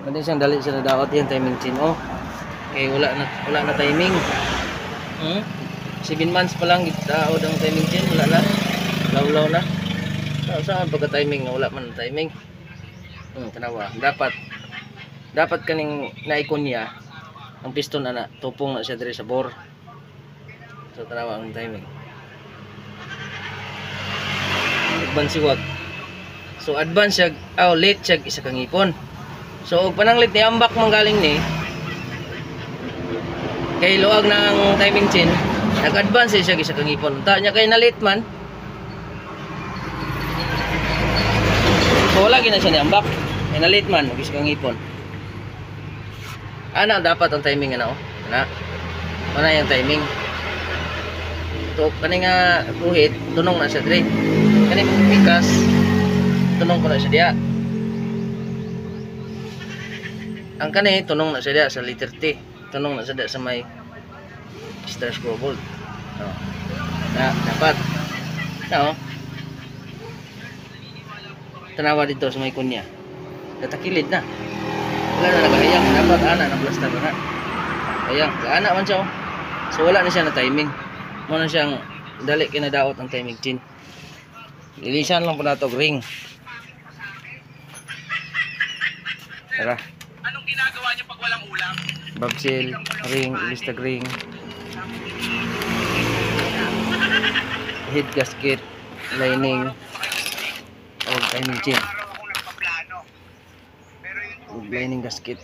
Pwede siyang dali sa daot yan timing chain. Oh. Okay, wala na timing. 7 months pa lang daot ang timing chain, wala na. Law na. Saan pagka timing na wala man timing. Tanawa. Dapat kaning naikon niya ang piston ana tupong na siya dire sa bore. So tanawa ang timing. Advance siwag. So advance siya, late siya isa ka ngipon. So og pananglit ni ambak manggaling ni kay luag ng timing chain, nag-advance siya isa ka ngipon. Unta nya kay na late man. So wala gina siya ni ambak. Kay na late man og isa ka ngipon. Ana dapat ang timing ana oh. Ana yung timing. To kani nga buhit tunong na siya dire. Kani pikas tunong ko na siya diya. Ang kani tunong na siya diya sa liter T. Tunong na siya diya sa may star screw bolt. Oh. Dapat. No. Tanawa dito sa may kunya. Datakilid na. Wala na nagahayang. Dapat ana ng plaster na. Ayang, ana man siya oh. So wala na siya na timing. Mo na siyang dali kinadaot ang timing chain. Ilisan lang po na ito ring. Tara. Anong ginagawa niyo pag walang ulam? Babsil, ring, ilistag ring. Head gasket, lining. O timing chain. O lining gasket.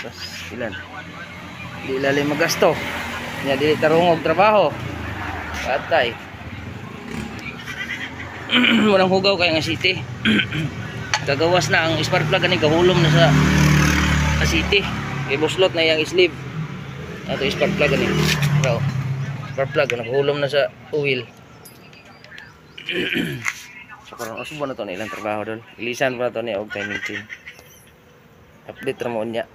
Tapos ilan? Di ilalim magasto. Nya di tarungog trabaho. Patay. Walang hugaw kaya nga city. Gagawas na ang spark plug ani gahulom na sa city. Kay buslot na yang sleeve. Ato spark plug ani. Bro. Spark plug nagahulom na sa oil. So karon usubo na to na ilang trabaho dol. Ilisan pa to ni og timing chain. Update ra mo nya.